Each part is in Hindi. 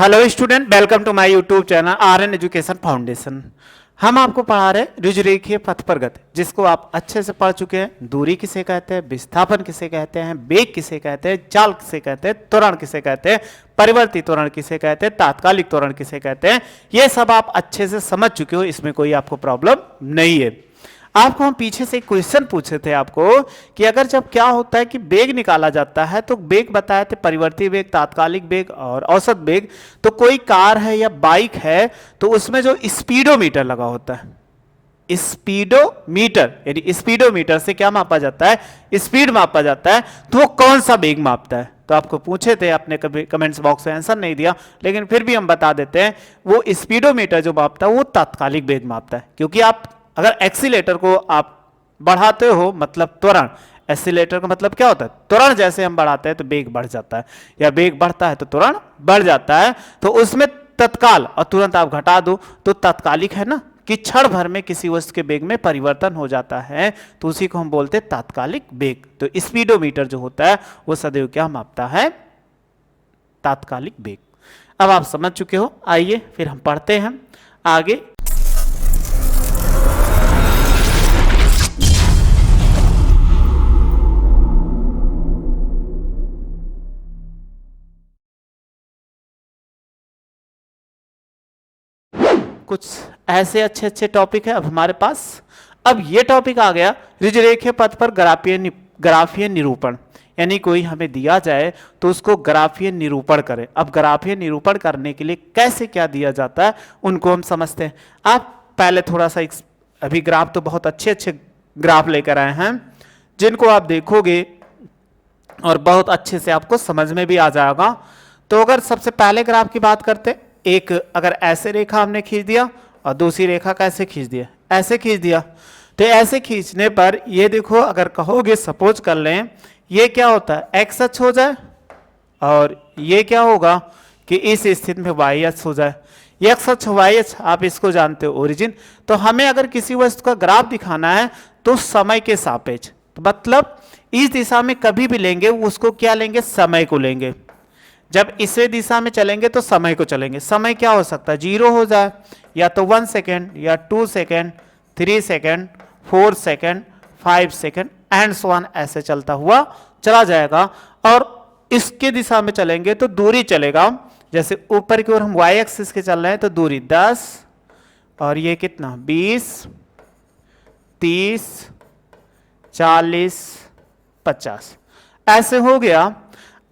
Hello student, welcome to my YouTube channel RN Education Foundation. हम आपको पढ़ा रहे हैं रुजुरेखीय पथ पर गति, जिसको आप अच्छे से पढ़ चुके हैं। दूरी किसे कहते हैं, विस्थापन किसे कहते हैं, वेग किसे कहते हैं, चाल किसे कहते हैं, त्वरण किसे कहते हैं, परिवर्ती त्वरण किसे कहते हैं, तात्कालिक त्वरण किसे कहते हैं, ये सब आप अच्छे से समझ चुके हो। इसमें कोई आपको प्रॉब्लम नहीं है। आपको हम पीछे से एक क्वेश्चन पूछे थे आपको कि अगर जब क्या होता है कि वेग निकाला जाता है तो वेग बताए थे, परिवर्ती वेग, तात्कालिक वेग और औसत वेग। तो कोई कार है या बाइक है तो उसमें जो स्पीडोमीटर लगा होता है, स्पीडोमीटर यानी स्पीडोमीटर से क्या मापा जाता है, स्पीड मापा जाता है। तो वो कौन सा वेग मापता है? तो आपको पूछे थे, आपने कभी कमेंट्स बॉक्स में आंसर नहीं दिया, लेकिन फिर भी हम बता देते हैं। वो स्पीडोमीटर जो मापता है वो तात्कालिक वेग मापता है। क्योंकि आप अगर एक्सीलेटर को आप बढ़ाते हो मतलब त्वरण, एक्सीलेटर का मतलब क्या होता है, त्वरण जैसे हम बढ़ाते हैं तो वेग बढ़ जाता है, या वेग बढ़ता है तो त्वरण बढ़ जाता है। तो उसमें तत्काल और तुरंत आप घटा दो तो तात्कालिक है ना, कि क्षण भर में किसी वस्तु के वेग में परिवर्तन हो जाता है, तो उसी को हम बोलते हैं तात्कालिक वेग। तो स्पीडोमीटर जो होता है वो सदैव क्या मापता है, तात्कालिक वेग। अब आप समझ चुके हो, आइए फिर हम पढ़ते हैं आगे। कुछ ऐसे अच्छे अच्छे टॉपिक है अब हमारे पास। अब ये टॉपिक आ गया रुजुरेखीय पथ पर ग्राफीय निरूपण, यानी कोई हमें दिया जाए तो उसको ग्राफीय निरूपण करें। अब ग्राफीय निरूपण करने के लिए कैसे क्या दिया जाता है उनको हम समझते हैं। आप पहले थोड़ा सा अभी ग्राफ तो बहुत अच्छे अच्छे ग्राफ लेकर आए हैं जिनको आप देखोगे और बहुत अच्छे से आपको समझ में भी आ जाएगा। तो अगर सबसे पहले ग्राफ की बात करते, एक अगर ऐसे रेखा हमने खींच दिया और दूसरी रेखा कैसे खींच दिया, ऐसे खींच दिया। तो ऐसे खींचने पर ये देखो, अगर कहोगे सपोज कर लें ये क्या होता है, एक्स अक्ष हो जाए, और ये क्या होगा कि इस स्थिति में वाई अक्ष हो जाए। एक्स अक्ष वाई अक्ष आप इसको जानते हो, ओरिजिन। तो हमें अगर किसी वस्तु का ग्राफ दिखाना है तो समय के सापेक्ष, तो मतलब इस दिशा में कभी भी लेंगे उसको क्या लेंगे, समय को लेंगे। जब इसे दिशा में चलेंगे तो समय को चलेंगे। समय क्या हो सकता है, 0 हो जाए, या तो 1 सेकेंड, या 2 second, 3 second, 4 second, 5 second and so on, ऐसे चलता हुआ चला जाएगा। और इसके दिशा में चलेंगे तो दूरी चलेगा, जैसे ऊपर की ओर हम वाई एक्सिस के चल रहे हैं तो दूरी 10, और ये कितना 20, 30, 40, 50 ऐसे हो गया।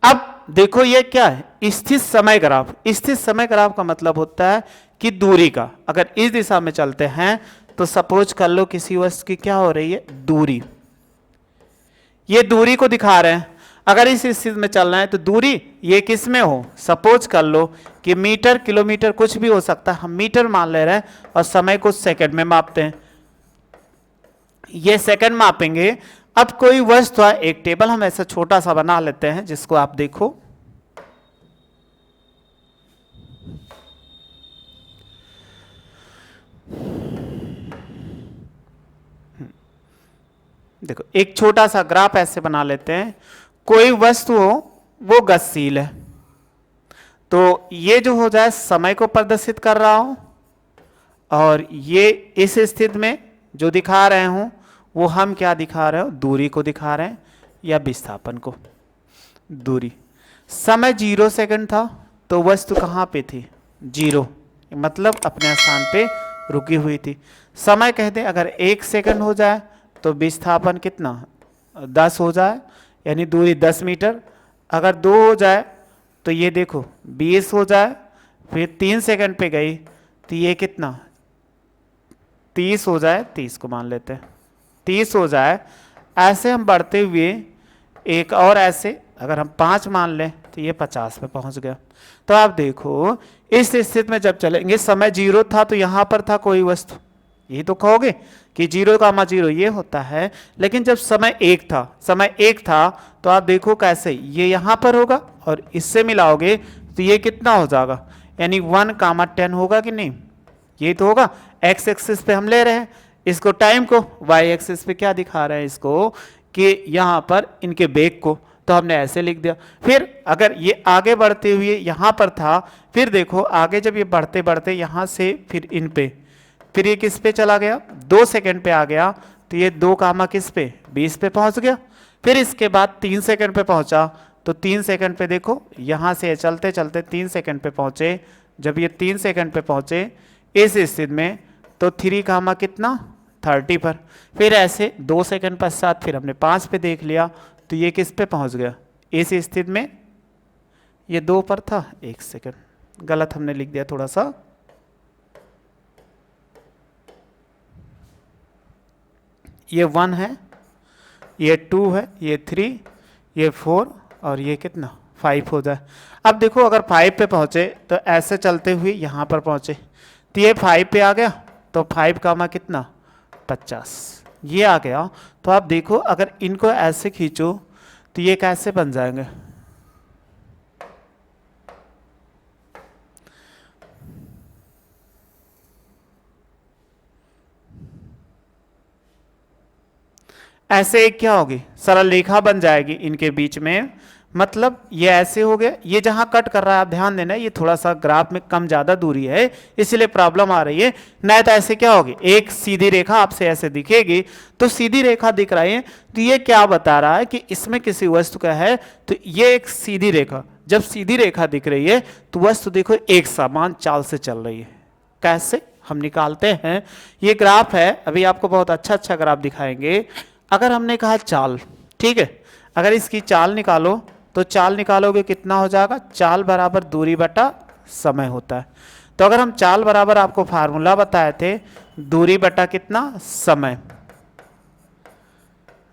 अब देखो ये क्या है, स्थित समय ग्राफ। स्थित समय ग्राफ का मतलब होता है कि दूरी का, अगर इस दिशा में चलते हैं तो सपोज कर लो किसी वस्तु की क्या हो रही है, दूरी, ये दूरी को दिखा रहे हैं। अगर इस स्थिति में चलना है तो दूरी ये किस में हो, सपोज कर लो कि मीटर, किलोमीटर कुछ भी हो सकता है, हम मीटर मान ले रहे हैं और समय को सेकंड में मापते हैं, ये सेकंड मापेंगे। अब कोई वस्तु है, एक टेबल हम ऐसा छोटा सा बना लेते हैं जिसको आप देखो, देखो एक छोटा सा ग्राफ ऐसे बना लेते हैं। कोई वस्तु हो वो गतिशील है, तो ये जो हो जाए समय को प्रदर्शित कर रहा हूं, और ये इस स्थिति में जो दिखा रहे हूं वो हम क्या दिखा रहे हो, दूरी को दिखा रहे हैं या विस्थापन को। दूरी, समय 0 सेकंड था तो वस्तु कहाँ पे थी, 0, मतलब अपने स्थान पे रुकी हुई थी। समय कहते अगर 1 सेकंड हो जाए तो विस्थापन कितना 10 हो जाए, यानी दूरी 10 मीटर। अगर 2 हो जाए तो ये देखो 20 हो जाए, फिर 3 सेकंड पे गई तो ये कितना 30 हो जाए, 30 को मान लेते हैं, 30 हो जाए। ऐसे हम बढ़ते हुए एक और ऐसे अगर हम 5 मान लें तो ये 50 पे पहुंच गया। तो आप देखो इस स्थिति में जब चलेंगे, समय 0 था तो यहां पर था कोई वस्तु, यही तो कहोगे कि 0,0 ये होता है। लेकिन जब समय 1 था, समय 1 था तो आप देखो कैसे ये यहां पर होगा और इससे मिलाओगे तो ये कितना हो जाएगा, यानी 1,10 होगा कि नहीं, ये तो होगा। एक्स एक्सिस पे हम ले रहे हैं इसको, टाइम को, वाई एक्सिस पे क्या दिखा रहे हैं इसको कि यहां पर इनके वेग को। तो हमने ऐसे लिख दिया। फिर अगर ये आगे बढ़ते हुए यहाँ पर था, फिर देखो आगे जब ये बढ़ते बढ़ते यहाँ से फिर इन पे, फिर ये किस पे चला गया, 2 सेकंड पे आ गया, तो ये 2 कामा किस पे 20 पे पहुंच गया। फिर इसके बाद 3 सेकंड पे पहुंचा, तो 3 सेकंड पे देखो यहाँ से चलते चलते 3 सेकंड पे पहुंचे। जब ये 3 सेकंड पे पहुंचे इस स्थिति में, तो 3 कामा कितना 30 पर। फिर ऐसे 2 सेकंड पश्चात फिर हमने 5 पे देख लिया, तो ये किस पे पहुंच गया, इस स्थिति में ये 2 पर था। 1 सेकंड, गलत हमने लिख दिया थोड़ा सा। ये 1 है, ये 2 है, ये 3, ये 4 और ये कितना 5 हो जाए। अब देखो अगर 5 पे पहुंचे तो ऐसे चलते हुए यहाँ पर पहुंचे, तो ये 5 पे आ गया, तो 5 कामा कितना 50, ये आ गया। तो आप देखो अगर इनको ऐसे खींचो तो ये कैसे बन जाएंगे, ऐसे एक क्या होगी, सरल रेखा बन जाएगी इनके बीच में। मतलब ये ऐसे हो गया, ये जहां कट कर रहा है आप ध्यान देना, ये थोड़ा सा ग्राफ में कम ज्यादा दूरी है इसलिए प्रॉब्लम आ रही है। नहीं तो ऐसे क्या होगी, एक सीधी रेखा आपसे ऐसे दिखेगी, तो सीधी रेखा दिख रही है, तो ये क्या बता रहा है कि इसमें किसी वस्तु का है। तो ये एक सीधी रेखा, जब सीधी रेखा दिख रही है तो वस्तु देखो एक समान चाल से चल रही है। कैसे हम निकालते हैं, ये ग्राफ है, अभी आपको बहुत अच्छा ग्राफ दिखाएंगे। अगर हमने कहा चाल, ठीक है, अगर इसकी चाल निकालो तो चाल निकालोगे कितना हो जाएगा, चाल बराबर दूरी बटा समय होता है। तो अगर हम चाल बराबर आपको फार्मूला बताए थे, दूरी बटा कितना समय,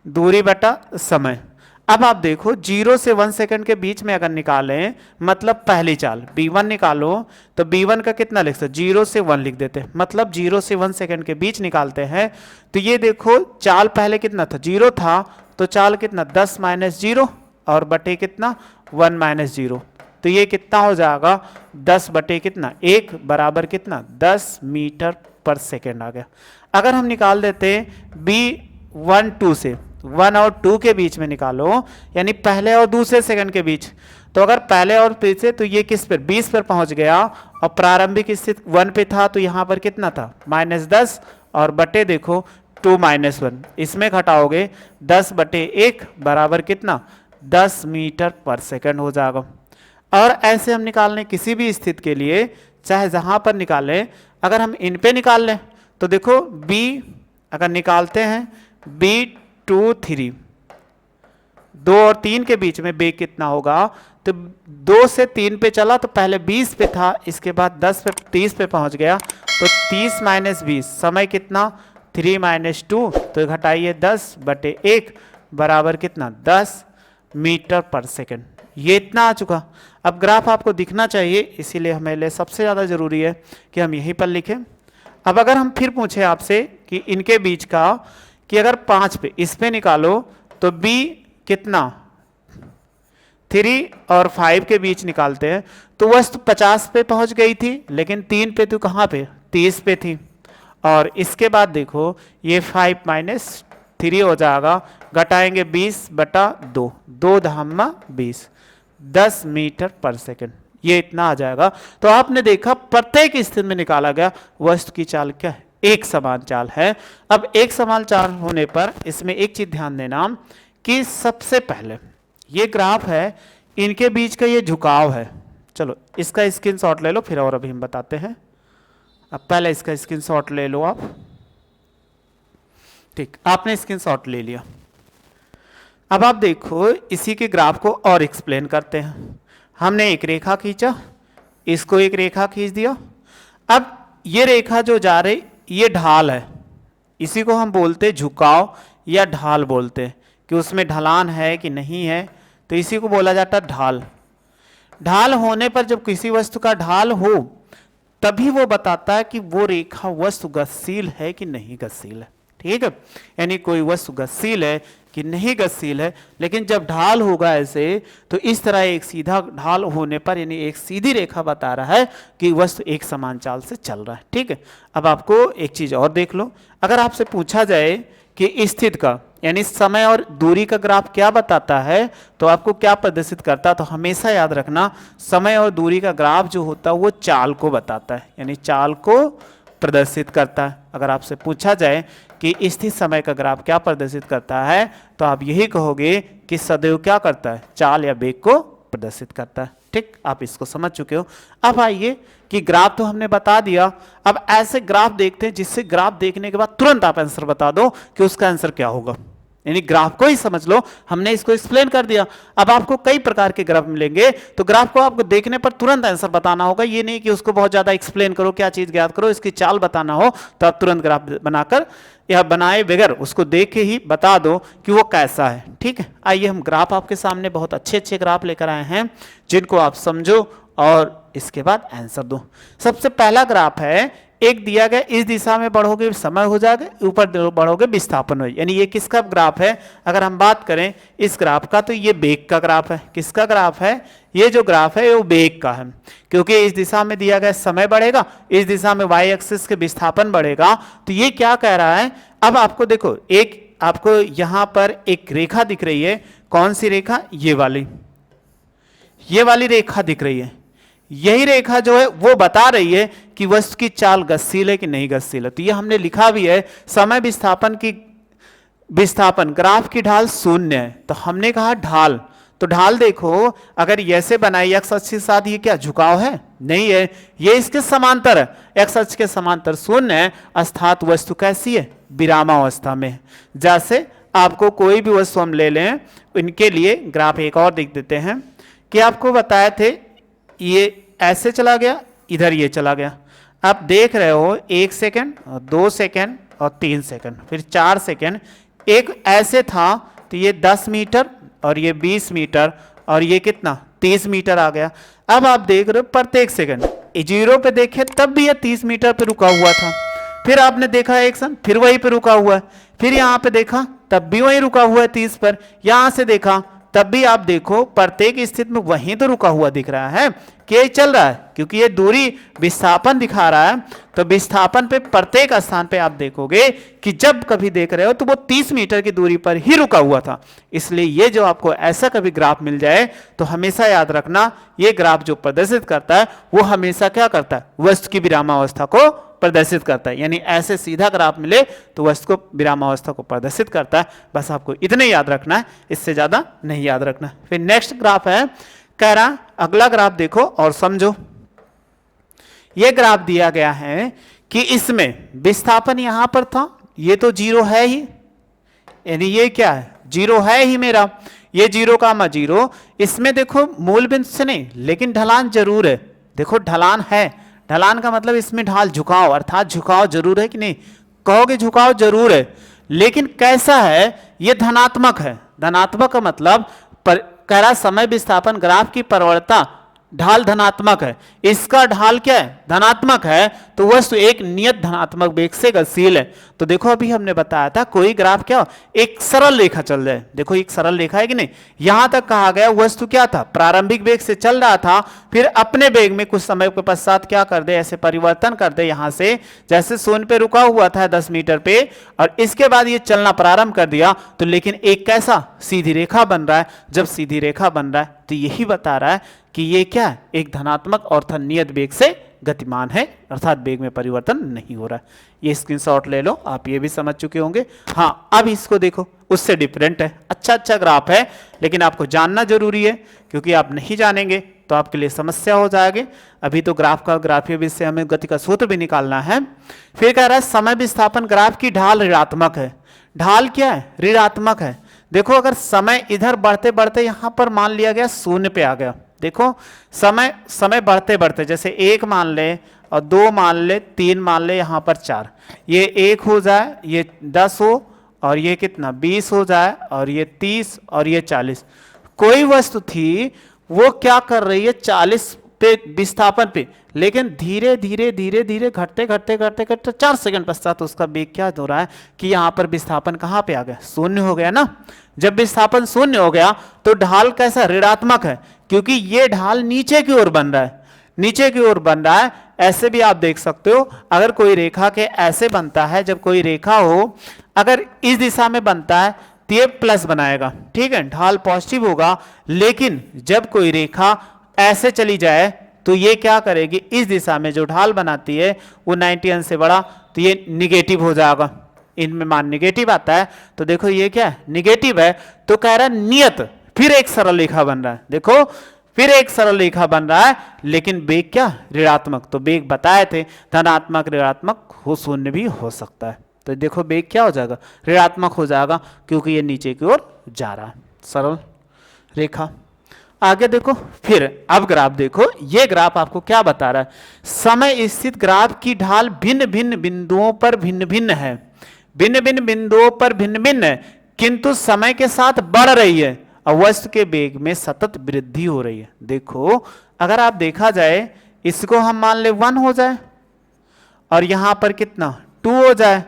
दूरी बटा समय। अब आप देखो 0 से 1 सेकंड के बीच में अगर निकालें, मतलब पहली चाल b1 निकालो, तो b1 का कितना लिख सकते, 0 से 1 लिख देते, मतलब 0 से 1 सेकंड के बीच निकालते हैं। तो ये देखो चाल पहले कितना था, 0 था, तो चाल कितना 10 माइनस 0 और बटे कितना 1 माइनस 0, तो ये कितना हो जाएगा 10 बटे कितना 1 बराबर कितना 10 मीटर पर सेकेंड आ गया। अगर हम निकाल देते b1 2 से, 1 और 2 के बीच में निकालो, यानी पहले और दूसरे सेकंड के बीच, तो अगर पहले और पीछे तो ये किस पर 20 पर पहुंच गया, और प्रारंभिक स्थिति 1 पे था, तो यहां पर कितना था -10 और बटे देखो 2 माइनस 1, इसमें घटाओगे 10 बटे 1 बराबर कितना 10 मीटर पर सेकंड हो जाएगा। और ऐसे हम निकालने किसी भी स्थिति के लिए, चाहे जहां पर निकालें, अगर हम इन पे निकाल लें तो देखो b अगर निकालते हैं b2 3, 2 और 3 के बीच में b कितना होगा, तो 2 से 3 पे चला तो पहले 20 पे था, इसके बाद 10 पे 30 पे पहुंच गया, तो 30 माइनस 20 समय कितना 3 माइनस 2, तो घटाइए 10 बटे 1 बराबर कितना 10 मीटर पर सेकंड। ये इतना आ चुका। अब ग्राफ आपको दिखना चाहिए, इसीलिए हमें लिए सबसे ज़्यादा ज़रूरी है कि हम यहीं पर लिखें। अब अगर हम फिर पूछें आपसे कि इनके बीच का, कि अगर 5 पे इस पे निकालो तो b कितना 3 और 5 के बीच निकालते हैं, तो वस्तु 50 पे पहुंच गई थी, लेकिन 3 पे तो कहाँ पे 30 पे थी। और इसके बाद देखो ये 5 माइनस 3 हो जाएगा, घटाएंगे 20 बटा 2, 2 धामा 20, 10 मीटर पर सेकंड, ये इतना आ जाएगा। तो आपने देखा प्रत्येक स्थिति में निकाला गया वस्तु की चाल क्या है, एक समान चाल है। अब एक समान चाल होने पर इसमें एक चीज ध्यान देना कि सबसे पहले ये ग्राफ है, इनके बीच का ये झुकाव है। चलो इसका स्क्रीनशॉट ले लो, फिर और अभी हम बताते हैं। अब पहले इसका स्क्रीनशॉट ले लो आप, ठीक, आपने स्क्रीनशॉट ले लिया। अब आप देखो इसी के ग्राफ को और एक्सप्लेन करते हैं। हमने एक रेखा खींचा, इसको एक रेखा खींच दिया। अब ये रेखा जो जा रही ये ढाल है, इसी को हम बोलते झुकाव या ढाल बोलते हैं, कि उसमें ढलान है कि नहीं है, तो इसी को बोला जाता है ढाल। ढाल होने पर जब किसी वस्तु का ढाल हो तभी वो बताता है कि वो रेखा वस्तु गतिशील है कि नहीं गतिशील है, ठीक है, यानी कोई वस्तु गतिशील है कि नहीं गतिशील है। लेकिन जब ढाल होगा ऐसे, तो इस तरह एक सीधा ढाल होने पर, यानी एक सीधी रेखा बता रहा है कि वस्तु एक समान चाल से चल रहा है, ठीक है। अब आपको एक चीज और देख लो, अगर आपसे पूछा जाए कि स्थिति का, यानी समय और दूरी का ग्राफ क्या बताता है, तो आपको क्या प्रदर्शित करता है, तो हमेशा याद रखना समय और दूरी का ग्राफ जो होता है वो चाल को बताता है, यानी चाल को प्रदर्शित करता है। अगर आपसे पूछा जाए कि स्थिर समय का ग्राफ क्या प्रदर्शित करता है, तो आप यही कहोगे कि सदैव क्या करता है, चाल या वेग को प्रदर्शित करता है। ठीक, आप इसको समझ चुके हो। अब आइए कि ग्राफ तो हमने बता दिया, अब ऐसे ग्राफ देखते हैं जिससे ग्राफ देखने के बाद तुरंत आप आंसर बता दो कि उसका आंसर क्या होगा, यानी ग्राफ को ही समझ लो, हमने इसको एक्सप्लेन कर दिया। अब आपको कई प्रकार के ग्राफ मिलेंगे, तो ग्राफ को आपको देखने पर तुरंत आंसर बताना होगा, ये नहीं कि उसको बहुत ज्यादा एक्सप्लेन करो, क्या चीज ज्ञात करो, इसकी चाल बताना हो तो आप तुरंत ग्राफ बनाकर या बनाए बगैर उसको देख के ही बता दो कि वो कैसा है। ठीक है, आइए हम ग्राफ आपके सामने बहुत अच्छे अच्छे ग्राफ लेकर आए हैं जिनको आप समझो और इसके बाद आंसर दो। सबसे पहला ग्राफ है, एक दिया गया इस दिशा में बढ़ोगे समय हो जाएगा, ऊपर बढ़ोगे विस्थापन हो, यानी ये किसका ग्राफ है, अगर हम बात करें इस ग्राफ का तो ये वेग का ग्राफ है। किसका ग्राफ है, ये जो ग्राफ है वो वेग का है, क्योंकि इस दिशा में दिया गया समय बढ़ेगा, इस दिशा में वाई एक्सिस के विस्थापन बढ़ेगा। तो ये क्या कह रहा है, अब आपको देखो एक आपको यहां पर एक रेखा दिख रही है, कौन सी रेखा, ये वाली रेखा दिख रही है। यही रेखा जो है वो बता रही है कि वस्तु की चाल गतिशील है कि नहीं गतिशील है। तो ये हमने लिखा भी है, समय विस्थापन ग्राफ की ढाल 0 है, तो हमने कहा ढाल, तो ढाल देखो अगर ऐसे बनाई एक्स अक्ष के साथ, ये क्या झुकाव है, नहीं है, ये इसके समांतर है, एक्स अक्ष के समांतर 0 है, अर्थात वस्तु कैसी है, विरामावस्था में। जैसे आपको कोई भी वस्तु हम ले लें, इनके लिए ग्राफ एक और देख देते हैं कि आपको बताए थे ये ऐसे चला गया, इधर ये चला गया, आप देख रहे हो 1 सेकेंड और 2 सेकेंड और 3 सेकेंड फिर 4 सेकेंड, एक ऐसे था तो ये 10 मीटर और ये 20 मीटर और ये कितना 30 मीटर आ गया। अब आप देख रहे हो प्रत्येक सेकंड जीरो पे देखे तब भी ये 30 मीटर पे रुका हुआ था, फिर आपने देखा एक सन फिर वहीं पे रुका हुआ है, फिर यहाँ पे देखा तब भी वहीं रुका हुआ है 30 पर, यहां से देखा तब भी आप देखो प्रत्येक स्थिति में वहीं तो रुका हुआ दिख रहा है कि ये चल रहा है, क्योंकि ये दूरी विस्थापन दिखा रहा है। तो विस्थापन पे प्रत्येक स्थान पे आप देखोगे कि जब कभी देख रहे हो तो वो 30 मीटर की दूरी पर ही रुका हुआ था। इसलिए ये जो आपको ऐसा कभी ग्राफ मिल जाए तो हमेशा याद रखना, ये ग्राफ जो प्रदर्शित करता है वो हमेशा क्या करता है, वस्तु की विरामावस्था को प्रदर्शित करता है। यानी ऐसे सीधा ग्राफ मिले तो वस्तु को विरामावस्था को प्रदर्शित करता है। बस आपको इतने याद रखना है, इससे ज्यादा नहीं याद रखना। फिर नेक्स्ट ग्राफ है, कह रहा अगला ग्राफ देखो और समझो। यह ग्राफ दिया गया है कि इसमें विस्थापन यहां पर था, ये तो जीरो है ही, यानी ये क्या है, जीरो है ही मेरा, ये जीरो का मैं जीरो, इसमें देखो मूल बिंदु से नहीं लेकिन ढलान जरूर है। देखो ढलान है, ढलान का मतलब इसमें ढाल झुकाव, अर्थात झुकाव जरूर है कि नहीं, कहोगे झुकाव जरूर है, लेकिन कैसा है, ये धनात्मक है। धनात्मक का मतलब कह रहा समय विस्थापन ग्राफ की प्रवणता ढाल धनात्मक है, इसका ढाल क्या है, धनात्मक है, तो वस्तु एक नियत धनात्मक वेग से गतिशील है। तो देखो अभी हमने बताया था कोई ग्राफ क्या, एक सरल रेखा चल जाए, देखो एक सरल रेखा है कि नहीं, यहां तक कहा गया वस्तु क्या था, प्रारंभिक वेग से चल रहा था, फिर अपने वेग में कुछ समय के पश्चात क्या कर दे, ऐसे परिवर्तन कर दे, यहां से जैसे 0 पे रुका हुआ था 10 मीटर पे और इसके बाद ये चलना प्रारंभ कर दिया, तो लेकिन एक कैसा सीधी रेखा बन रहा है। जब सीधी रेखा बन रहा है तो यही बता रहा है कि ये क्या है, एक धनात्मक और नियत वेग से गतिमान है, अर्थात वेग में परिवर्तन नहीं हो रहा है। ये स्क्रीनशॉट ले लो, आप ये भी समझ चुके होंगे। हाँ अब इसको देखो, उससे डिफरेंट है, अच्छा ग्राफ है, लेकिन आपको जानना जरूरी है, क्योंकि आप नहीं जानेंगे तो आपके लिए समस्या हो जाएगी। अभी तो ग्राफ का ग्राफीय विधि से हमें गति का सूत्र भी निकालना है। फिर कह रहा है समय विस्थापन ग्राफ की ढाल ऋणात्मक है। ढाल क्या है, ऋणात्मक है। देखो अगर समय इधर बढ़ते बढ़ते यहां पर मान लिया गया 0 पे आ गया, देखो समय बढ़ते बढ़ते जैसे 1 मान ले और 2 मान ले, 3 मान ले, यहां पर 4, ये 1 हो जाए, ये 10 हो और ये कितना 20 हो जाए और ये 30 और ये 40। कोई वस्तु थी वो क्या कर रही है 40 पे विस्थापन पे, लेकिन धीरे धीरे धीरे धीरे घटते घटते घटते घटते 4 सेकंड पश्चात उसका वेग क्या हो रहा है कि यहां पर विस्थापन कहां पे आ गया, 0 हो गया ना। जब विस्थापन 0 हो गया तो ढाल कैसा, ऋणात्मक है, क्योंकि ये ढाल नीचे की ओर बन रहा है, नीचे की ओर बन रहा है। ऐसे भी आप देख सकते हो, अगर कोई रेखा के ऐसे बनता है, जब कोई रेखा हो अगर इस दिशा में बनता है तो ये प्लस बनाएगा, ठीक है, ढाल पॉजिटिव होगा। लेकिन जब कोई रेखा ऐसे चली जाए तो ये क्या करेगी, इस दिशा में जो ढाल बनाती है वो 90 अंश से बड़ा, तो ये निगेटिव हो जाएगा, इनमें मान निगेटिव आता है। तो देखो ये क्या है, निगेटिव है, तो कह रहा है नियत, फिर एक सरल रेखा बन रहा है, देखो फिर एक सरल रेखा बन रहा है, लेकिन वेग क्या, ऋणात्मक। तो वेग बताए थे धनात्मक ऋणात्मक हो, शून्य भी हो सकता है। तो देखो वेग क्या हो जाएगा, ऋणात्मक हो जाएगा, क्योंकि ये नीचे की ओर जा रहा है, सरल रेखा। आगे देखो, फिर अब ग्राफ देखो, ये ग्राफ आपको क्या बता रहा है, समय स्थित ग्राफ की ढाल भिन्न भिन्न बिंदुओं पर भिन्न भिन्न है, भिन्न भिन्न बिंदुओं पर भिन्न भिन्न है, किंतु समय के साथ बढ़ रही है और वस्तु के वेग में सतत वृद्धि हो रही है। देखो अगर आप देखा जाए, इसको हम मान ले 1 हो जाए, और यहां पर कितना 2 हो जाए,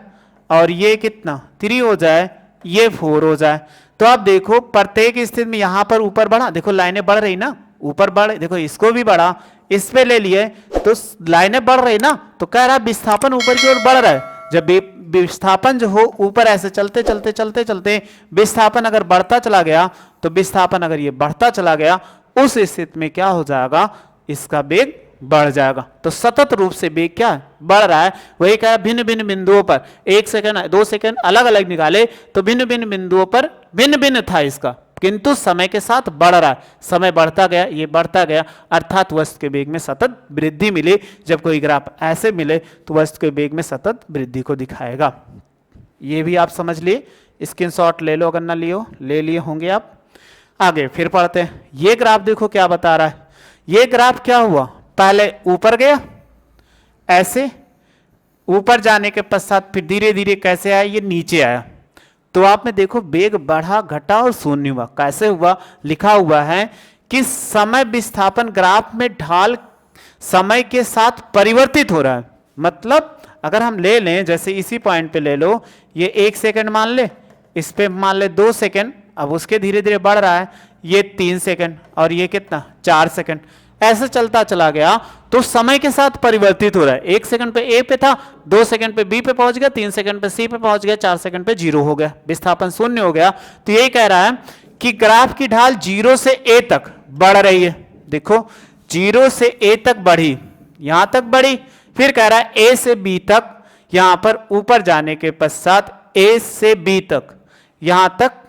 और ये कितना 3 हो जाए, ये 4 हो जाए, तो आप देखो प्रत्येक स्थिति में यहां पर ऊपर बढ़ा, देखो लाइनें बढ़ रही ना, ऊपर बढ़, देखो इसको भी बढ़ा, इस पे ले लिए तो लाइनें बढ़ रही ना, तो कह रहा है विस्थापन ऊपर की ओर बढ़ रहा है। जब विस्थापन जो हो ऊपर ऐसे चलते चलते चलते चलते विस्थापन अगर बढ़ता चला गया, तो विस्थापन अगर ये बढ़ता चला गया, उस स्थिति में क्या हो जाएगा, इसका वेग बढ़ जाएगा। तो सतत रूप से वेग क्या है, बढ़ रहा है। वही क्या है, भिन्न भिन्न बिंदुओं पर 1 सेकंड 2 सेकंड अलग अलग निकाले तो भिन्न भिन्न बिंदुओं पर भिन्न भिन्न था इसका, किंतु समय के साथ बढ़ रहा है, समय बढ़ता गया, ये बढ़ता गया, अर्थात वस्तु के वेग में सतत वृद्धि मिली। जब कोई ग्राफ ऐसे मिले तो वस्तु के वेग में सतत वृद्धि को दिखाएगा। ये भी आप समझ लिए, स्क्रीनशॉट ले लो, अगर ना लियो ले लिए होंगे आप। आगे फिर पढ़ते हैं, ये ग्राफ देखो क्या बता रहा है। ये ग्राफ क्या हुआ, पहले ऊपर गया ऐसे, ऊपर जाने के पश्चात फिर धीरे धीरे कैसे आया, ये नीचे आया। तो आप में देखो वेग बढ़ा घटा और शून्य हुआ, कैसे हुआ, लिखा हुआ है कि समय विस्थापन ग्राफ में ढाल समय के साथ परिवर्तित हो रहा है। मतलब अगर हम ले लें, जैसे इसी पॉइंट पे ले लो, ये 1 सेकंड मान ले, इस पे मान ले 2 सेकंड, अब उसके धीरे धीरे बढ़ रहा है, ये 3 सेकंड और ये कितना 4 सेकंड, ऐसे चलता चला गया तो समय के साथ परिवर्तित हो रहा है। 1 सेकंड पे ए पे था, 2 सेकंड पे बी पे पहुंच गया, 3 सेकंड पे सी पे पहुंच गया, 4 सेकंड पे 0 हो गया, विस्थापन शून्य हो गया। तो यही कह रहा है कि ग्राफ की ढाल 0 से ए तक बढ़ रही है। देखो 0 से ए तक बढ़ी, यहां तक बढ़ी, फिर कह रहा है ए से बी तक, यहां पर ऊपर जाने के पश्चात ए से बी तक, यहां तक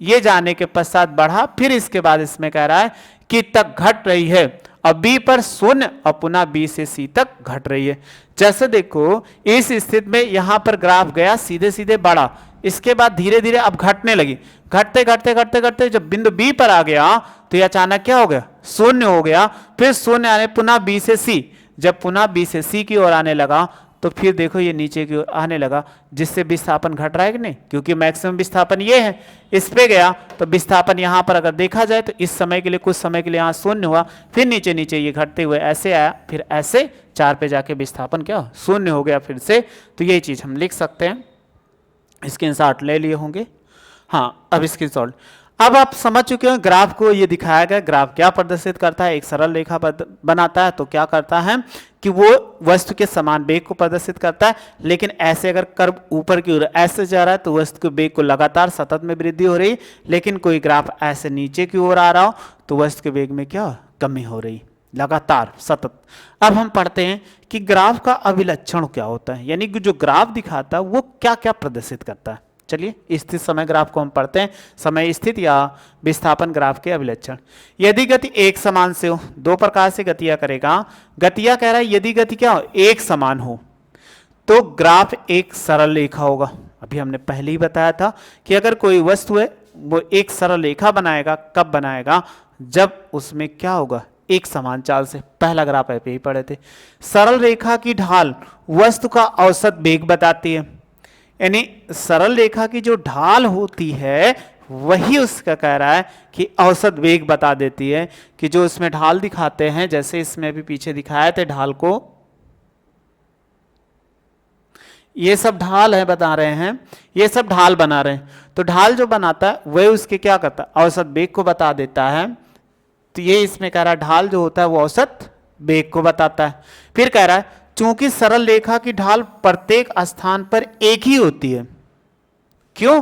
ये जाने के पश्चात बढ़ा, फिर इसके बाद इसमें कह रहा है कि तक घट रही है, अब बी पर शून्य और पुनः बी से सी तक घट रही है। जैसे देखो इस स्थिति में यहां पर ग्राफ गया सीधे सीधे बढ़ा, इसके बाद धीरे धीरे अब घटने लगी, घटते घटते घटते घटते जब बिंदु बी पर आ गया तो ये अचानक क्या हो गया, शून्य हो गया, फिर शून्य आने पुनः बी से सी, जब पुनः बी से सी की ओर आने लगा तो फिर देखो ये नीचे की ओर आने लगा, जिससे विस्थापन घट रहा है कि नहीं, क्योंकि मैक्सिमम विस्थापन ये है, इस पे गया तो विस्थापन यहां पर अगर देखा जाए तो इस समय के लिए कुछ समय के लिए यहां शून्य हुआ, फिर नीचे नीचे ये घटते हुए ऐसे आया, फिर ऐसे 4 पे जाके विस्थापन क्या शून्य हो गया फिर से। तो यही चीज हम लिख सकते हैं, स्क्रीनशॉट ले लिए होंगे। हाँ अब स्क्रीनशॉट, अब आप समझ चुके हैं ग्राफ को, ये दिखाया गया ग्राफ क्या प्रदर्शित करता है, एक सरल रेखा बनाता है तो क्या करता है कि वो वस्तु के समान वेग को प्रदर्शित करता है। लेकिन ऐसे अगर कर्व ऊपर की ओर ऐसे जा रहा है तो वस्तु के वेग को लगातार सतत में वृद्धि हो रही, लेकिन कोई ग्राफ ऐसे नीचे की ओर आ रहा हो तो वस्तु के वेग में क्या कमी हो रही, लगातार सतत। अब हम पढ़ते हैं कि ग्राफ का अभिलक्षण क्या होता है, यानी कि जो ग्राफ दिखाता है वो क्या क्या प्रदर्शित करता है। चलिए स्थित समय ग्राफ को हम पढ़ते हैं, समय स्थित या विस्थापन ग्राफ के अभिलक्षण। यदि गति एक समान से हो, 2 प्रकार से गतियां करेगा। गतियां कह रहा है यदि गति क्या हो, एक समान हो तो ग्राफ एक सरल रेखा होगा। अभी हमने पहले ही बताया था कि अगर कोई वस्तु है वो एक सरल रेखा बनाएगा, कब बनाएगा, जब उसमें क्या होगा, एक समान चाल से। पहला ग्राफ पे ही पढ़े थे। सरल रेखा की ढाल वस्तु का औसत वेग बताती है, यानी सरल रेखा की जो ढाल होती है वही उसका कह रहा है कि औसत वेग बता देती है, कि जो इसमें ढाल दिखाते हैं, जैसे इसमें भी पीछे दिखाए थे ढाल को, ये सब ढाल है बता रहे हैं, ये सब ढाल बना रहे हैं। तो ढाल जो बनाता है वह उसके क्या करता है, औसत वेग को बता देता है। तो ये इसमें कह रहा है ढाल जो होता है वो औसत वेग को बताता है। फिर कह रहा है चूंकि सरल रेखा की ढाल प्रत्येक स्थान पर एक ही होती है। क्यों?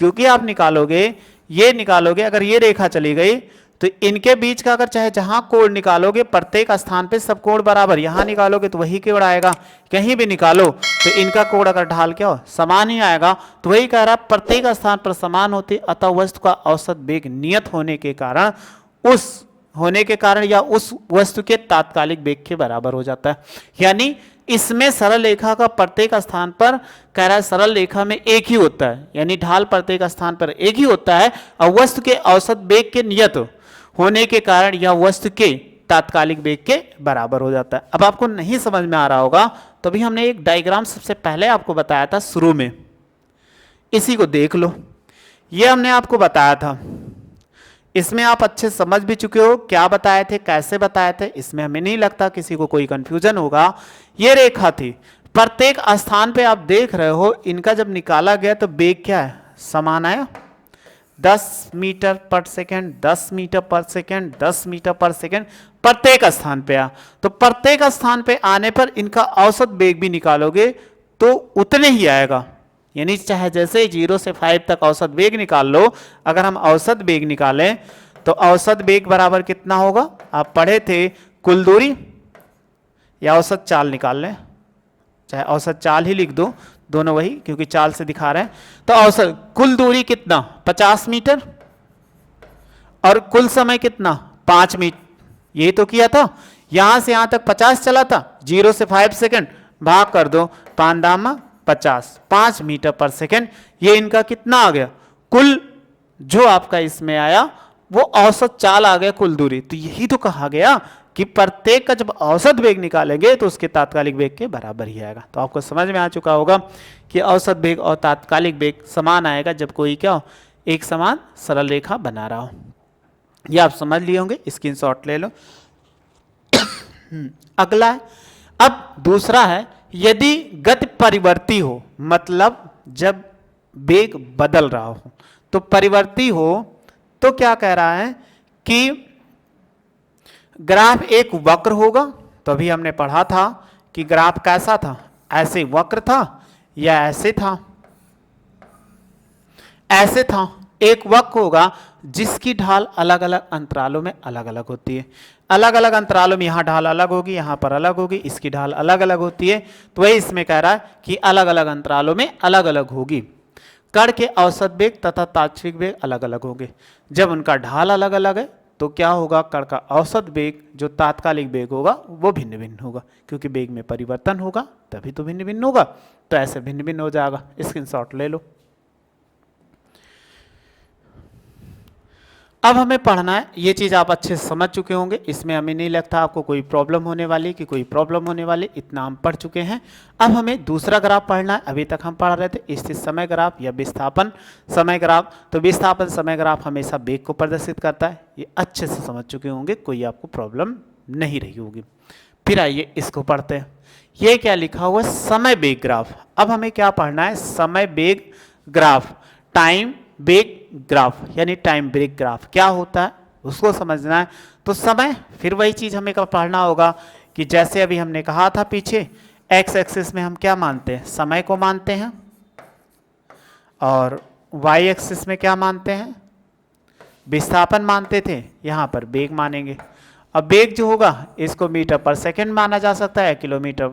क्योंकि आप निकालोगे, ये निकालोगे, अगर ये रेखा चली गई तो इनके बीच का अगर चाहे जहां कोण निकालोगे प्रत्येक स्थान पे सब कोण बराबर, यहां निकालोगे तो वही कोण आएगा, कहीं भी निकालो तो इनका कोण अगर ढाल क्या हो समान ही आएगा। तो वही कह रहा प्रत्येक स्थान पर समान होते, अतः वस्तु का औसत वेग नियत होने के कारण या उस वस्तु के तात्कालिक वेग के बराबर हो जाता है। यानी इसमें सरल रेखा का प्रत्येक स्थान पर कह रहा है सरल रेखा में एक ही होता है, यानी ढाल प्रत्येक स्थान पर एक ही होता है और वस्तु के औसत वेग के नियत होने के कारण या वस्तु के तात्कालिक वेग के बराबर हो जाता है। अब आपको नहीं समझ में आ रहा होगा तो अभी हमने एक डायग्राम सबसे पहले आपको बताया था शुरू में, इसी को देख लो। ये हमने आपको बताया था, इसमें आप अच्छे समझ भी चुके हो क्या बताए थे, कैसे बताए थे, इसमें हमें नहीं लगता किसी को कोई कंफ्यूजन होगा। ये रेखा थी, प्रत्येक स्थान पे आप देख रहे हो इनका जब निकाला गया तो वेग क्या है समान आया, 10 मीटर पर सेकेंड, 10 मीटर पर सेकेंड, 10 मीटर पर सेकेंड प्रत्येक स्थान पे आ। तो प्रत्येक स्थान पे आने पर इनका औसत वेग भी निकालोगे तो उतने ही आएगा, यानी चाहे जैसे 0 से 5 तक औसत वेग निकाल लो। अगर हम औसत वेग निकालें तो औसत वेग बराबर कितना होगा, आप पढ़े थे कुल दूरी या औसत चाल निकाल लें, चाहे औसत चाल ही लिख दो, दोनों वही क्योंकि चाल से दिखा रहे हैं। तो औसत कुल दूरी कितना 50 मीटर और कुल समय कितना 5 मिनट, यही तो किया था। यहां से यहां तक 50 चला था, 0 से 5 सेकेंड भाग कर दो, 5 दामा 50, 5 मीटर पर सेकेंड। ये इनका कितना आ गया कुल, जो आपका इसमें आया वो औसत चाल आ गया कुल दूरी। तो यही तो कहा गया कि प्रत्येक का जब औसत वेग निकालेंगे तो उसके तात्कालिक वेग के बराबर ही आएगा। तो आपको समझ में आ चुका होगा कि औसत वेग और तात्कालिक वेग समान आएगा जब कोई क्या हो एक समान सरल रेखा बना रहा हो। ये आप समझ लिए होंगे, स्क्रीनशॉट ले लो। अगला है, अब दूसरा है यदि गति परिवर्ती हो, मतलब जब वेग बदल रहा हो तो परिवर्ती हो, तो क्या कह रहा है कि ग्राफ एक वक्र होगा। तो अभी हमने पढ़ा था कि ग्राफ कैसा था, ऐसे वक्र था या ऐसे था, ऐसे था। एक वक्र होगा जिसकी ढाल अलग अलग अंतरालों में अलग अलग होती है, अलग अलग अंतरालों में यहाँ ढाल अलग होगी, यहाँ पर अलग होगी, इसकी ढाल अलग अलग होती है। तो वही इसमें कह रहा है कि अलग अलग अंतरालों में अलग अलग होगी। कण के औसत वेग तथा तात्कालिक वेग अलग अलग होंगे। जब उनका ढाल अलग अलग है तो क्या होगा, कण का औसत वेग जो तात्कालिक वेग होगा वो भिन्न भिन्न होगा, क्योंकि वेग में परिवर्तन होगा तभी तो भिन्न भिन्न होगा। तो ऐसे भिन्न भिन्न हो जाएगा, स्क्रीनशॉट ले लो। अब हमें पढ़ना है, ये चीज़ आप अच्छे से समझ चुके होंगे, इसमें हमें नहीं लगता आपको कोई प्रॉब्लम होने वाली कि कोई प्रॉब्लम होने वाली, इतना हम पढ़ चुके हैं। अब हमें दूसरा ग्राफ पढ़ना है। अभी तक हम पढ़ रहे थे स्थिर समय ग्राफ या विस्थापन समय ग्राफ। तो विस्थापन समय ग्राफ हमेशा वेग को प्रदर्शित करता है, ये अच्छे से समझ चुके होंगे, कोई आपको प्रॉब्लम नहीं रही होगी। फिर आइए इसको पढ़ते हैं। ये क्या लिखा हुआ है, समय वेग ग्राफ। अब हमें क्या पढ़ना है, समय वेग ग्राफ, टाइम वेग ग्राफ यानी टाइम ब्रेक ग्राफ क्या होता है उसको समझना है। तो समय, फिर वही चीज हमें पढ़ना होगा कि जैसे अभी हमने कहा था पीछे, एक्स एक्सिस में हम क्या मानते हैं, समय को मानते हैं, और वाई एक्सिस में क्या मानते हैं, विस्थापन मानते थे, यहाँ पर वेग मानेंगे। अब वेग जो होगा इसको मीटर पर सेकंड माना जा सकता है, किलोमीटर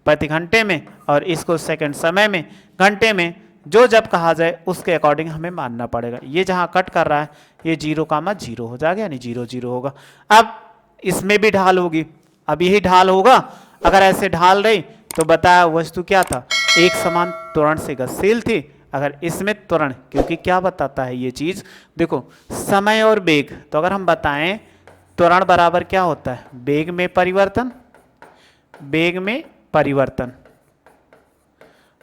प्रति घंटे में, और इसको सेकंड समय में, घंटे में, जो जब कहा जाए उसके अकॉर्डिंग हमें मानना पड़ेगा। ये जहाँ कट कर रहा है ये 0,0 हो जाएगा, यानी 0 0 होगा। अब इसमें भी ढाल होगी, अब यही ढाल होगा, अगर ऐसे ढाल रही तो बताया वस्तु क्या था, एक समान त्वरण से गतिशील थी। अगर इसमें त्वरण, क्योंकि क्या बताता है ये चीज, देखो समय और वेग, तो अगर हम बताएं त्वरण बराबर क्या होता है, वेग में परिवर्तन, वेग में परिवर्तन,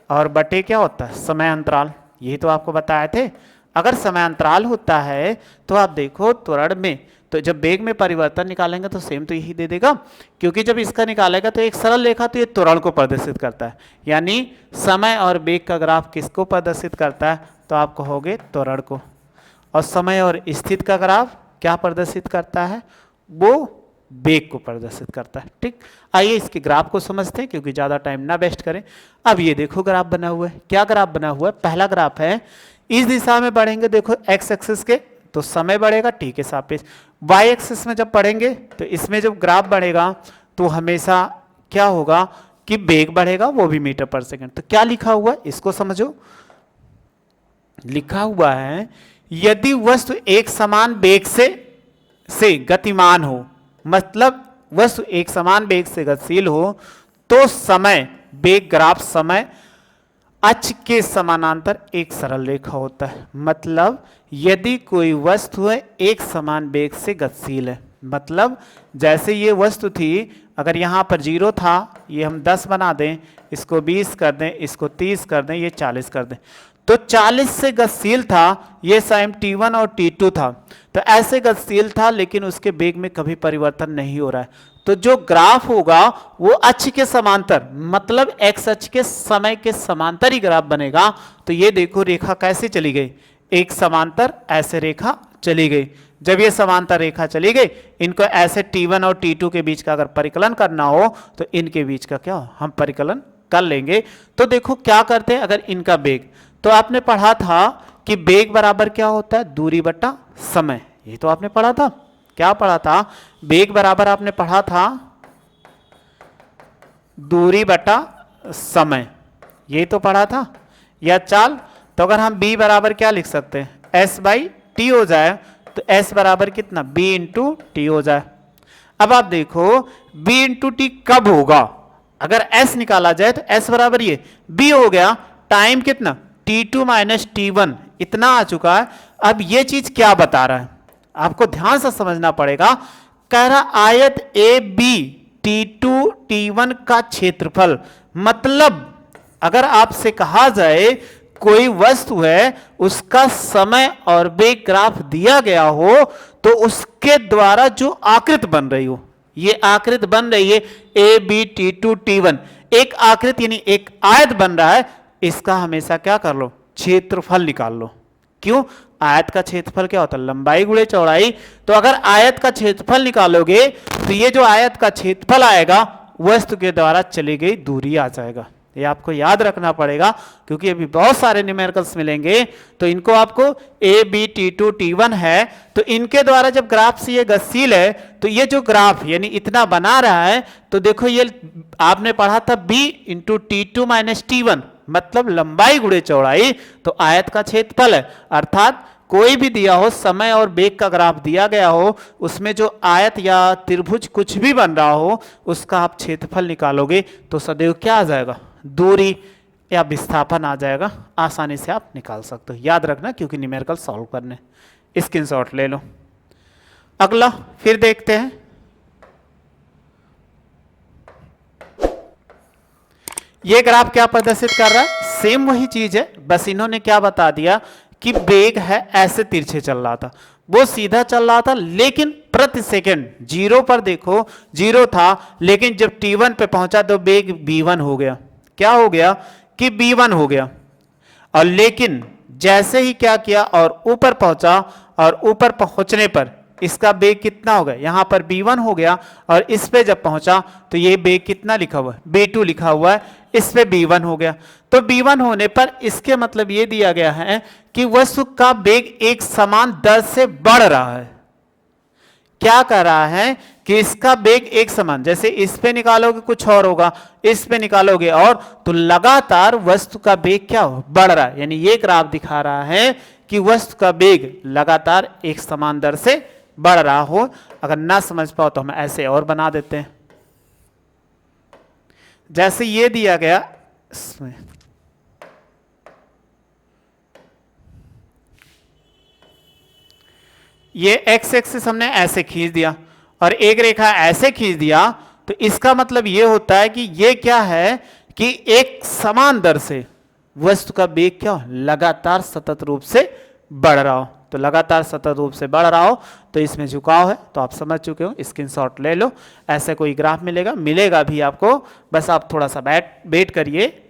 और बटे क्या होता है, समय अंतराल। यही तो आपको बताए थे। अगर समय अंतराल होता है तो आप देखो त्वरण में, तो जब वेग में परिवर्तन निकालेंगे तो सेम तो यही दे देगा, क्योंकि जब इसका निकालेगा तो एक सरल रेखा तो ये त्वरण को प्रदर्शित करता है, यानी समय और वेग का ग्राफ किसको प्रदर्शित करता है, तो आप कहोगे त्वरण को। और समय और स्थिति का ग्राफ क्या प्रदर्शित करता है, वो वेग को प्रदर्शित करता है। ठीक, आइए इसके ग्राफ को समझते हैं क्योंकि ज़्यादा टाइम ना वेस्ट करें। अब ये देखो ग्राफ बना हुआ है, क्या ग्राफ बना हुआ है, पहला ग्राफ है इस दिशा में बढ़ेंगे, देखो एक्स एक्सिस के, तो समय बढ़ेगा टी के सापेक्ष। वाई एक्सिस में जब बढ़ेंगे तो इसमें जब ग्राफ बढ़ेगा तो हमेशा क्या होगा कि वेग बढ़ेगा, वो भी मीटर पर सेकंड। तो क्या लिखा हुआ है इसको समझो, लिखा हुआ है यदि वस्तु एक समान वेग से गतिमान हो, मतलब वस्तु एक समान वेग से गतिशील हो, तो समय वेग ग्राफ समय अक्ष के समानांतर एक सरल रेखा होता है। मतलब यदि कोई वस्तु है एक समान वेग से गतिशील है, मतलब जैसे ये वस्तु थी, अगर यहाँ पर 0 था, ये हम 10 बना दें, इसको 20 कर दें, इसको 30 कर दें, ये 40 कर दें, तो 40 से गतिशील था, ये टाइम t1 और t2 था, तो ऐसे गतिशील था, लेकिन उसके वेग में कभी परिवर्तन नहीं हो रहा है। तो जो ग्राफ होगा वो अक्ष के समांतर, मतलब x अक्ष के समय के समांतर ही ग्राफ बनेगा। तो ये देखो रेखा कैसे चली गई, एक समांतर ऐसे रेखा चली गई। जब ये समांतर रेखा चली गई, इनको ऐसे t1 और t2 के बीच का अगर परिकलन करना हो तो इनके बीच का क्या हम परिकलन कर लेंगे। तो देखो क्या करते हैं, अगर इनका वेग, तो आपने पढ़ा था कि वेग बराबर क्या होता है, दूरी बटा समय। ये तो आपने पढ़ा था, क्या पढ़ा था, वेग बराबर आपने पढ़ा था दूरी बटा समय, ये तो पढ़ा था। या चाल, तो अगर हम b बराबर क्या लिख सकते हैं, s बाई टी हो जाए, तो s बराबर कितना, b इंटू टी हो जाए। अब आप देखो b इंटू टी कब होगा, अगर s निकाला जाए तो s बराबर ये b हो गया, टाइम कितना t2 माइनस t1 इतना आ चुका है। अब ये चीज क्या बता रहा है, आपको ध्यान से समझना पड़ेगा। कह रहा आयत ए बी t2 t1 का क्षेत्रफल, मतलब अगर आपसे कहा जाए कोई वस्तु है, उसका समय और वेग ग्राफ दिया गया हो, तो उसके द्वारा जो आकृति बन रही हो, ये आकृति बन रही है ए बी t2 t1, एक आकृति यानी एक आयत बन रहा है, इसका हमेशा क्या कर लो, क्षेत्रफल निकाल लो। क्यों, आयत का क्षेत्रफल क्या होता है, लंबाई गुणे चौड़ाई। तो अगर आयत का क्षेत्रफल निकालोगे तो ये जो आयत का क्षेत्रफल आएगा वस्तु के द्वारा चली गई दूरी आ जाएगा। ये आपको याद रखना पड़ेगा, क्योंकि अभी बहुत सारे न्यूमेरिकल्स मिलेंगे, तो इनको आपको ए बी t2 t1 है, तो इनके द्वारा जब ग्राफ से ये गतिशील है, तो ये जो ग्राफ यानी इतना बना रहा है, तो देखो ये आपने पढ़ा था b into t2 minus t1, मतलब लंबाई गुणे चौड़ाई, तो आयत का क्षेत्रफल है। अर्थात कोई भी दिया हो, समय और वेग का ग्राफ दिया गया हो, उसमें जो आयत या त्रिभुज कुछ भी बन रहा हो, उसका आप क्षेत्रफल निकालोगे तो सदैव क्या आ जाएगा, दूरी या विस्थापन आ जाएगा। आसानी से आप निकाल सकते हो, याद रखना, क्योंकि न्यूमेरिकल सॉल्व करने। स्क्रीनशॉट ले लो। अगला फिर देखते हैं, ये ग्राफ क्या प्रदर्शित कर रहा है, सेम वही चीज है, बस इन्होंने क्या बता दिया कि वेग है ऐसे तिरछे चल रहा था, वो सीधा चल रहा था, लेकिन प्रति सेकंड 0 पर देखो 0 था, लेकिन जब t1 पे पहुंचा तो वेग v1 हो गया। क्या हो गया कि v1 हो गया, और लेकिन जैसे ही क्या किया और ऊपर पहुंचा, और ऊपर पहुंचने पर इसका वेग कितना हो गया, यहां पर v1 हो गया, और इस पे जब पहुंचा तो ये वेग कितना लिखा हुआ है, v2 लिखा हुआ है, इस पे v1 हो गया। तो v1 होने पर इसके मतलब ये दिया गया है कि वस्तु का वेग एक समान दर से बढ़ रहा है। क्या कर रहा है कि इसका वेग एक समान, जैसे इस पे निकालोगे कुछ और होगा, इस पे निकालोगे और, तो लगातार वस्तु का वेग क्या हो, बढ़ रहा है। यानी ये ग्राफ दिखा रहा है कि वस्तु का वेग लगातार एक समान दर से बढ़ रहा हो। अगर ना समझ पाओ तो हम ऐसे और बना देते हैं, जैसे ये दिया गया इसमें, ये एक्स एक्सिस हमने ऐसे खींच दिया और एक रेखा ऐसे खींच दिया, तो इसका मतलब ये होता है कि ये क्या है कि एक समान दर से वस्तु का वेग क्या हो, लगातार सतत रूप से बढ़ रहा हो। तो लगातार सतत रूप से बढ़ रहा हो तो इसमें झुकाव है, तो आप समझ चुके हो, स्क्रीनशॉट ले लो। ऐसे कोई ग्राफ मिलेगा भी आपको, बस आप थोड़ा सा वेट करिए।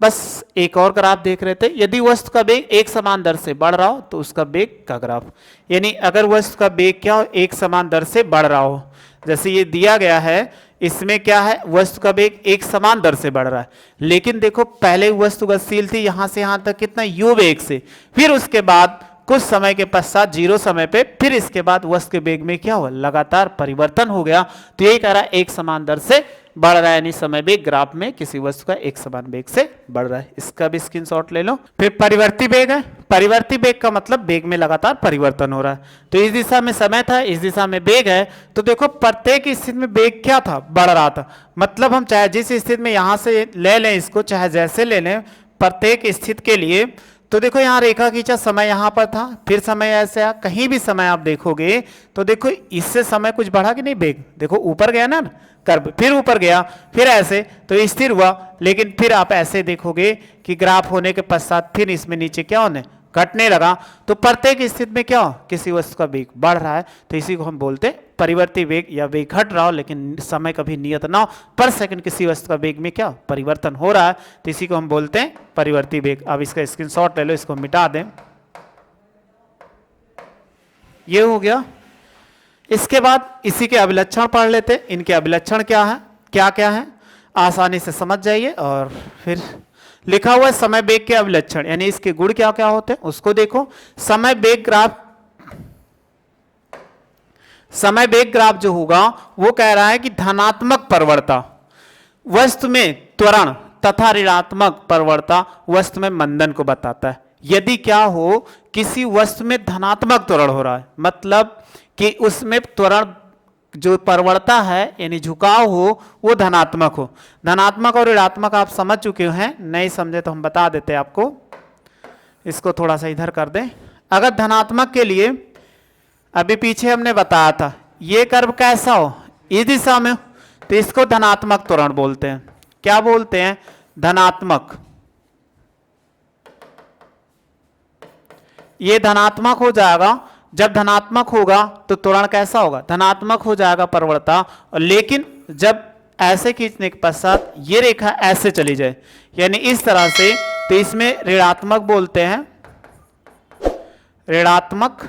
बस एक और ग्राफ देख रहे थे, यदि वस्तु का वेग एक समान दर से बढ़ रहा हो तो उसका वेग का ग्राफ, यानी अगर वस्तु का वेग क्या हो, एक समान दर से बढ़ रहा हो, जैसे ये दिया गया है इसमें क्या है, वस्तु का वेग एक समान दर से बढ़ रहा है। लेकिन देखो पहले वस्तु गतिशील थी यहां से यहां तक कितना, u वेग से, फिर उसके बाद कुछ समय के पश्चात 0 समय पे, फिर इसके बाद वस्तु के वेग में क्या हुआ, लगातार परिवर्तन हो गया। तो यही कह रहा है एक समान दर से बढ़ रहा है, यानी समय वेग ग्राफ में किसी वस्तु का एक समान वेग से बढ़ रहा है। इसका भी स्क्रीनशॉट ले लो। फिर परिवर्ती वेग है, परिवर्ती वेग का मतलब वेग में लगातार परिवर्तन हो रहा है। तो इस दिशा में समय था, इस दिशा में वेग है, तो देखो प्रत्येक स्थिति में वेग क्या था, बढ़ रहा था। मतलब हम चाहे जिस स्थिति में यहां से ले लें इसको, चाहे जैसे ले लें, प्रत्येक स्थिति के लिए, तो देखो यहाँ रेखा खींचा, समय यहाँ पर था, फिर समय ऐसे आ, कहीं भी समय आप देखोगे तो देखो इससे समय कुछ बढ़ा कि नहीं, वेग देखो ऊपर गया ना कर्व, फिर ऊपर गया, फिर ऐसे, तो स्थिर हुआ। लेकिन फिर आप ऐसे देखोगे कि ग्राफ होने के पश्चात फिर इसमें नीचे क्या होने, घटने लगा। तो प्रत्येक स्थिति में क्या हो, किसी वस्तु का वेग बढ़ रहा है, तो इसी को हम बोलते हैं परिवर्ती वेग, या वेग घट रहा हो लेकिन समय कभी नियत ना हो, पर सेकंड किसी वस्तु का वेग में क्या परिवर्तन हो रहा है, तो इसी को हम बोलते हैं परिवर्ती वेग। अब इसका स्क्रीनशॉट ले लो, इसको मिटा दें। ये हो गया। इसके बाद इसी के अभिलक्षण पढ़ लेते हैं। इनके अभिलक्षण क्या है, क्या क्या है, आसानी से समझ जाइए। और फिर लिखा हुआ है समय वेग के अभिलक्षण, यानी इसके गुण क्या क्या होते हैं उसको देखो। समय वेग ग्राफ, समय वेग ग्राफ जो होगा वो कह रहा है कि धनात्मक प्रवणता वस्तु में त्वरण तथा ऋणात्मक प्रवणता वस्तु में मंदन को बताता है। यदि क्या हो, किसी वस्तु में धनात्मक त्वरण हो रहा है, मतलब कि उसमें त्वरण जो प्रवणता है यानी झुकाव हो वो धनात्मक हो। धनात्मक और ऋणात्मक आप समझ चुके हैं, नहीं समझे तो हम बता देते हैं आपको। इसको थोड़ा सा इधर कर दें। अगर धनात्मक के लिए अभी पीछे हमने बताया था, ये कर्व कैसा हो, इस दिशा में, तो इसको धनात्मक त्वरण बोलते हैं। क्या बोलते हैं, धनात्मक। ये धनात्मक हो जाएगा। जब धनात्मक होगा तो त्वरण कैसा होगा, धनात्मक हो जाएगा प्रवणता। और लेकिन जब ऐसे खींचने के पश्चात ये रेखा ऐसे चली जाए, यानी इस तरह से, तो इसमें ऋणात्मक बोलते हैं, ऋणात्मक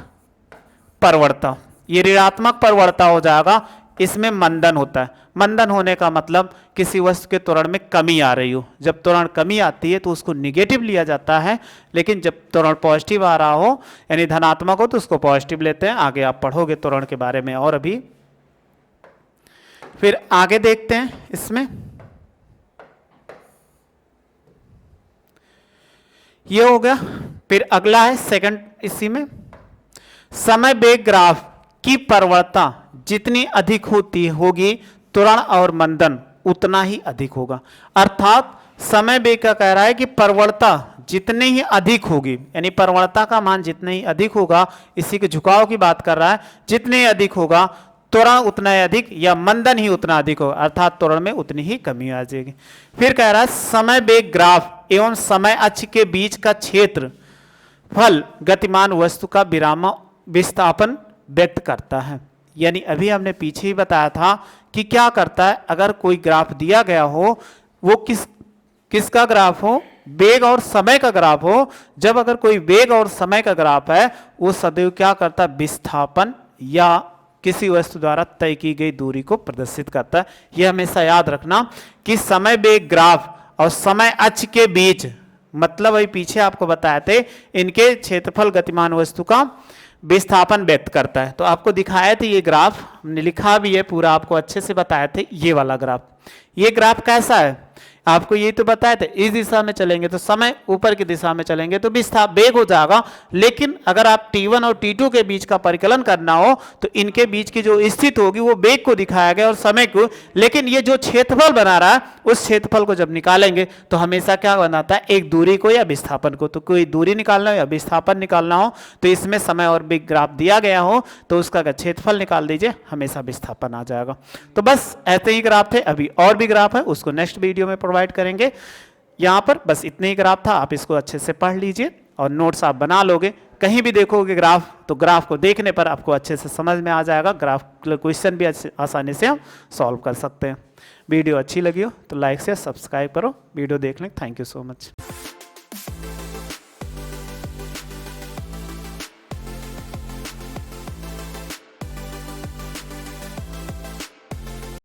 प्रवणता। ये ऋणात्मक प्रवणता हो जाएगा। इसमें मंदन होता है। मंदन होने का मतलब किसी वस्तु के त्वरण में कमी आ रही हो। जब त्वरण कमी आती है तो उसको निगेटिव लिया जाता है, लेकिन जब त्वरण पॉजिटिव आ रहा हो यानी धनात्मक हो तो उसको पॉजिटिव लेते हैं। आगे आप पढ़ोगे त्वरण के बारे में। और अभी फिर आगे देखते हैं इसमें। ये हो गया। फिर अगला है सेकंड, इसी में समय वेग ग्राफ की प्रवणता जितनी अधिक होती होगी त्वरण और मंदन उतना ही अधिक होगा। अर्थात समय वेग का कह रहा है कि प्रवणता जितनी ही अधिक होगी, यानी प्रवणता का मान जितना ही अधिक होगा, इसी के झुकाव की बात कर रहा है, जितने अधिक होगा त्वरण उतना ही अधिक, या मंदन ही उतना अधिक होगा, अर्थात त्वरण में उतनी ही कमी आ जाएगी। फिर कह रहा है समय वेग ग्राफ एवं समय अक्ष के बीच का क्षेत्र फल गतिमान वस्तु का विस्थापन व्यक्त करता है। यानी अभी हमने पीछे ही बताया था कि क्या करता है, अगर कोई ग्राफ दिया गया हो, वो किसका ग्राफ हो, वेग और समय का ग्राफ हो। जब अगर कोई वेग और समय का ग्राफ है, वो सदैव क्या करता है, विस्थापन या किसी वस्तु द्वारा तय की गई दूरी को प्रदर्शित करता है। यह हमेशा याद रखना कि समय वेग ग्राफ और समय अक्ष के बीच, मतलब वही पीछे आपको बताए थे, इनके क्षेत्रफल गतिमान वस्तु का विस्थापन व्यक्त करता है। तो आपको दिखाए थे ये ग्राफ, हमने लिखा भी है पूरा, आपको अच्छे से बताए थे। ये वाला ग्राफ, ये ग्राफ कैसा है, आपको ये तो बताया था, इस दिशा में चलेंगे तो समय ऊपर की दिशा में चलेंगे तो वेग हो जाएगा। लेकिन अगर आप T1 और T2 के बीच का परिकलन करना हो तो इनके बीच की जो स्थिति होगी वो वेग को दिखाया गया और समय को। लेकिन ये जो क्षेत्रफल बना रहा है उस क्षेत्रफल को जब निकालेंगे तो हमेशा क्या बनाता है, एक दूरी को या विस्थापन को। तो कोई दूरी निकालना हो या विस्थापन निकालना हो तो इसमें समय और वेग ग्राफ दिया गया हो तो उसका क्षेत्रफल निकाल दीजिए, हमेशा विस्थापन आ जाएगा। तो बस ऐसे ही ग्राफ थे, अभी और भी ग्राफ है, उसको नेक्स्ट वीडियो में प्रोवाइड करेंगे। यहां पर बस इतने ही ग्राफ था, आप इसको अच्छे से पढ़ लीजिए और नोट्स आप बना लोगे। कहीं भी देखोगे ग्राफ तो ग्राफ को देखने पर आपको अच्छे से समझ में आ जाएगा। ग्राफ क्वेश्चन भी आसानी से हम सॉल्व कर सकते हैं। वीडियो अच्छी लगी हो तो लाइक से सब्सक्राइब करो। वीडियो देखने थैंक यू सो मच।